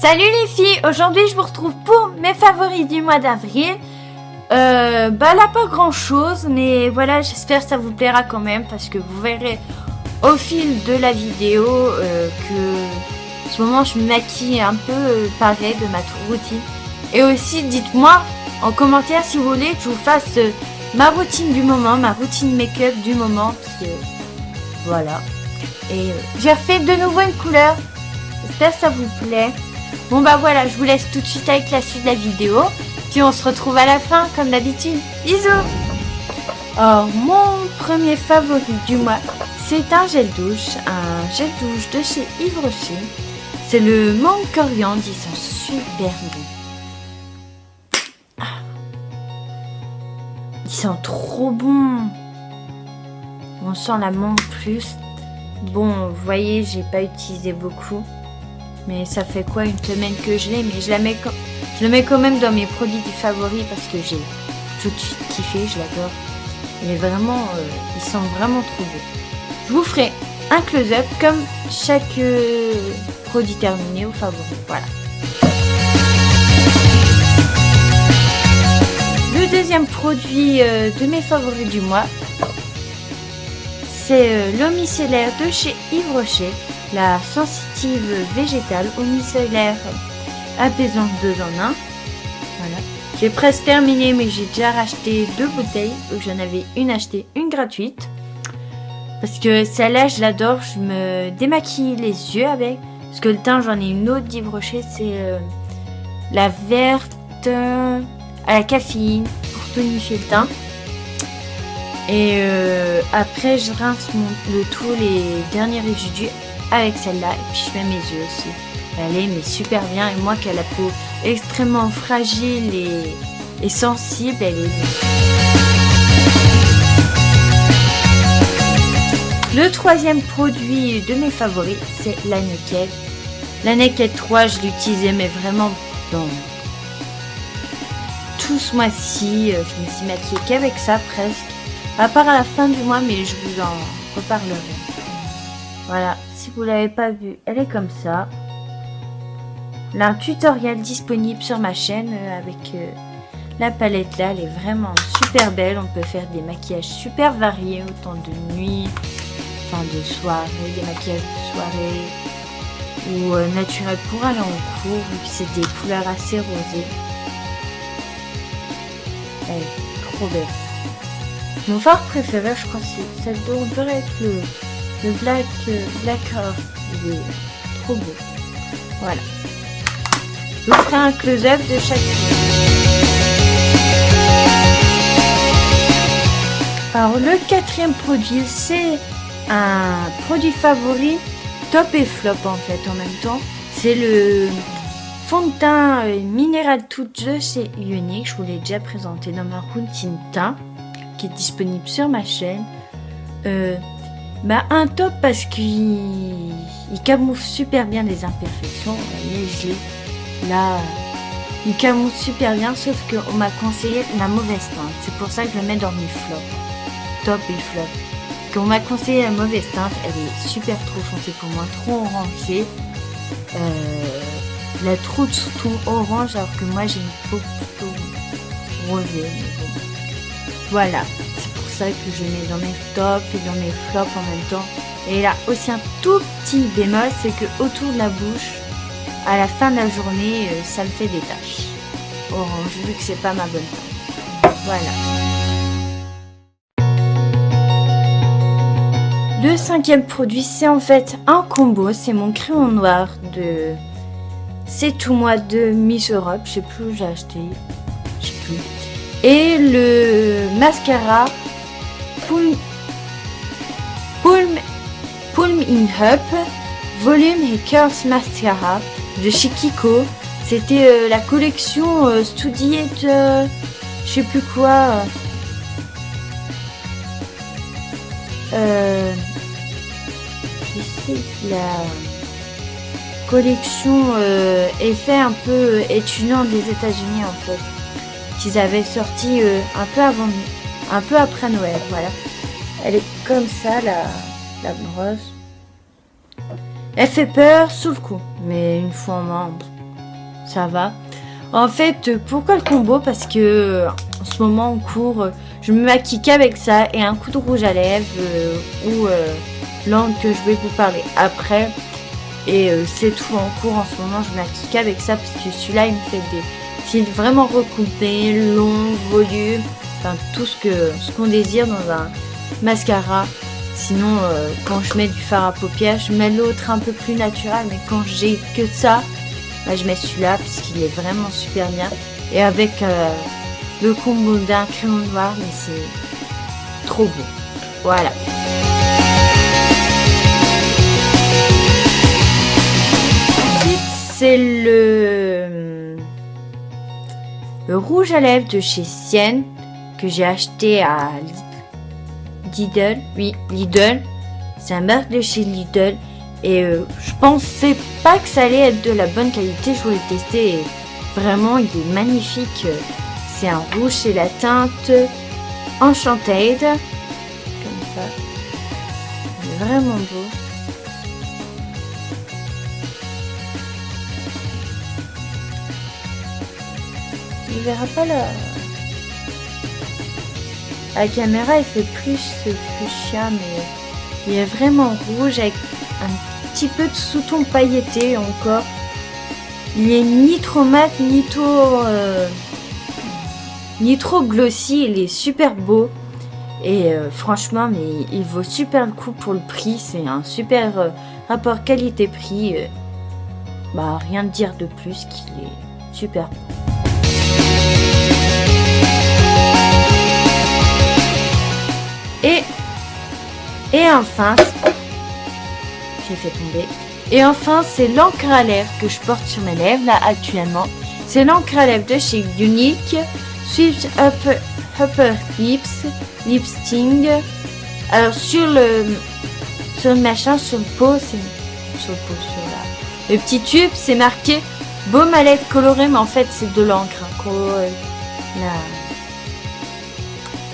Salut les filles, aujourd'hui je vous retrouve pour mes favoris du mois d'avril. Là pas grand chose, mais voilà, j'espère que ça vous plaira quand même parce que vous verrez au fil de la vidéo que en ce moment je me maquille un peu pareil de ma routine. Et aussi dites-moi en commentaire si vous voulez que je vous fasse ma routine du moment, ma routine make-up du moment, parce que voilà. Et j'ai refait de nouveau une couleur, j'espère que ça vous plaît. Bon bah voilà, je vous laisse tout de suite avec la suite de la vidéo. Puis on se retrouve à la fin comme d'habitude. Bisous. Alors mon premier favori du mois, c'est un gel douche de chez Yves Rocher. C'est le menthe coriandre, ils sont super bons. Ils sont trop bons. On sent la menthe plus. Bon, vous voyez, j'ai pas utilisé beaucoup. Mais ça fait quoi, une semaine que je l'ai, mais je le mets quand même dans mes produits favoris parce que j'ai tout de suite kiffé, je l'adore. Mais vraiment, ils sont vraiment trop beaux. Je vous ferai un close-up comme chaque produit terminé au favori. Voilà. Le deuxième produit de mes favoris du mois, c'est l'eau micellaire de chez Yves Rocher. La sensitive végétale eau micellaire apaisante 2 en 1. Voilà. J'ai presque terminé, mais j'ai déjà racheté 2 bouteilles. Donc j'en avais une achetée, une gratuite. Parce que celle-là, je l'adore. Je me démaquille les yeux avec. Parce que le teint, j'en ai une autre d'Yves Rocher. C'est la verte à la caféine pour tonifier le teint. Et après, je rince tous les derniers résidus avec celle-là, et puis je mets mes yeux aussi. Elle est mais super bien, et moi qui ai la peau extrêmement fragile et sensible, elle est bien. Le troisième produit de mes favoris, c'est la Naked. La Naked 3, je l'utilisais mais vraiment dans tout ce mois-ci. Je me suis maquillée qu'avec ça presque, à part à la fin du mois, mais je vous en reparlerai. Voilà, si vous l'avez pas vu, elle est comme ça. Là, un tutoriel disponible sur ma chaîne avec la palette là, elle est vraiment super belle. On peut faire des maquillages super variés, autant de nuit, enfin de soirée, des maquillages de soirée ou naturels pour aller en cours, vu que c'est des couleurs assez rosées. Elle est trop belle. Mon phare préféré, je crois, c'est celle dont on peut être le Black Earth. Il est trop beau. Voilà. Je vous ferai un close-up de chaque. Alors, le quatrième produit, c'est un produit favori, top et flop en fait en même temps. C'est le fond de teint Mineral Touch de chez Unique. Je vous l'ai déjà présenté dans ma routine teint, qui est disponible sur ma chaîne. Un top parce qu'il camoufle super bien les imperfections. Vous voyez, je l'ai là, il camoufle super bien, sauf qu'on m'a conseillé la mauvaise teinte. C'est pour ça que je le mets dans mes flops, top et flop. Qu'on m'a conseillé la mauvaise teinte, elle est super trop foncée pour moi, trop orangée. La trop orange, alors que moi j'ai une peau plutôt rosée. Mais bon. Voilà. Ça que je mets dans mes tops et dans mes flops en même temps. Et là aussi un tout petit bémol, c'est que autour de la bouche, à la fin de la journée, ça me fait des taches orange, vu que c'est pas ma bonne teinte. Voilà. Le cinquième produit, c'est en fait un combo. C'est mon crayon noir de C'est tout moi de Miss Europe. Je sais plus où j'ai acheté. Je sais plus. Et le mascara Palm in Up Volume et Curls Mascara de chez Kiko. C'était la collection Studied je sais plus quoi. La collection effet un peu étudiant des États-Unis en fait, qu'ils avaient sorti un peu après Noël. Voilà, elle est comme ça la brosse. Elle fait peur sous le coup, mais une fois en main, ça va. En fait, pourquoi le combo? Parce que en ce moment en cours, je me maquille qu'avec ça et un coup de rouge à lèvres ou l'angle que je vais vous parler après. Et c'est tout en cours en ce moment, je me maquille qu'avec ça parce que celui-là il me fait des cils vraiment recoupés, longs, volumes, enfin tout ce qu'on désire dans un mascara. Sinon, quand je mets du fard à paupières, je mets l'autre un peu plus naturel, mais quand j'ai que ça, bah, je mets celui-là parce qu'il est vraiment super bien. Et avec le combo d'un crayon noir, mais c'est trop beau. Voilà. C'est le rouge à lèvres de chez Sienne que j'ai acheté à Lidl. Oui, Lidl. C'est un marque de chez Lidl. Et je pensais pas que ça allait être de la bonne qualité. Je voulais tester et vraiment il est magnifique. C'est un rouge, c'est la teinte Enchanted. Comme ça. Il est vraiment beau. Il verra pas la caméra, il fait plus fuchsia, mais il est vraiment rouge avec un petit peu de sous-ton pailleté encore. Il est ni trop mat, ni trop glossy, il est super beau. Et franchement, mais il vaut super le coup pour le prix. C'est un super rapport qualité-prix. Bah, rien de dire de plus qu'il est super beau. Et enfin, j'ai fait tomber. Et enfin, c'est l'encre à lèvres que je porte sur mes lèvres là actuellement. C'est l'encre à lèvres de chez Unique, Swift Upper Lips, Lip Sting. Alors sur le machin, sur le pot, sur le petit tube, c'est marqué baume à lèvres coloré, mais en fait c'est de l'encre.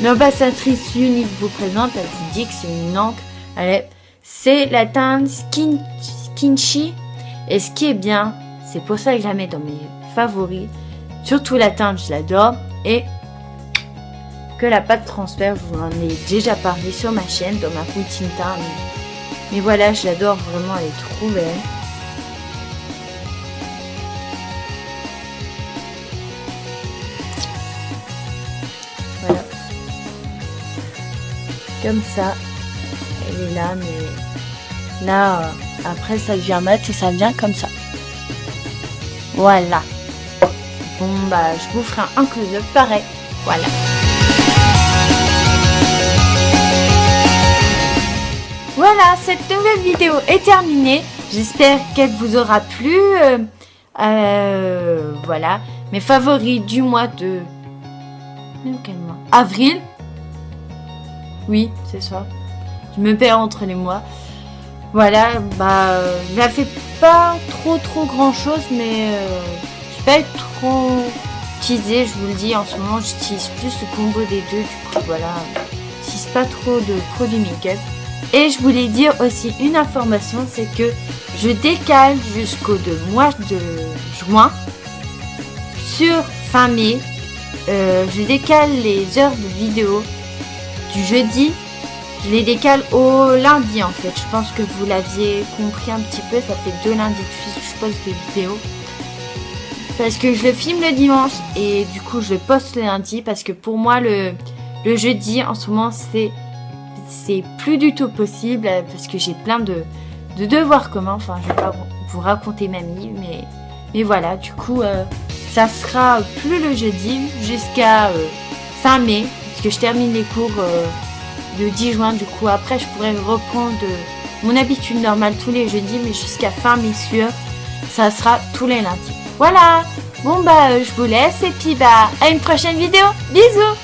L'ambassadrice Unique vous présente, elle vous dit que c'est une encre à lèvres. C'est la teinte Skinchi. Et ce qui est bien, c'est pour ça que je la mets dans mes favoris. Surtout la teinte, je l'adore. Et que la pâte transfert, je vous en ai déjà parlé sur ma chaîne, dans ma routine teint. Mais voilà, je l'adore vraiment, elle est trop belle. Voilà. Comme ça, elle est là, mais là, après ça devient mat et ça vient comme ça. Voilà. Bon, bah, je vous ferai un close-up pareil. Voilà. Voilà, cette nouvelle vidéo est terminée. J'espère qu'elle vous aura plu. Voilà, mes favoris du mois de... Quel mois ? Avril. Oui, c'est ça. Je me perds entre les mois. Voilà, bah, je fait pas trop grand chose, mais je vais pas être trop teasée, je vous le dis. En ce moment, j'utilise plus le combo des deux. Du coup, voilà, j'utilise pas trop de produits make-up. Et je voulais dire aussi une information, c'est que je décale jusqu'au mois de juin sur fin mai. Je décale les heures de vidéo du jeudi. Je les décale au lundi en fait. Je pense que vous l'aviez compris un petit peu. Ça fait 2 lundis de suite que je poste des vidéos. Parce que je le filme le dimanche et du coup je le poste le lundi. Parce que pour moi le jeudi en ce moment c'est plus du tout possible. Parce que j'ai plein de devoirs communs. Enfin je vais pas vous raconter ma vie. Mais voilà, du coup ça sera plus le jeudi jusqu'à fin mai. Parce que je termine les cours... le 10 juin, du coup après je pourrais reprendre mon habitude normale tous les jeudis, mais jusqu'à fin mai sûr, ça sera tous les lundis. Voilà, bon bah je vous laisse et puis bah à une prochaine vidéo, bisous.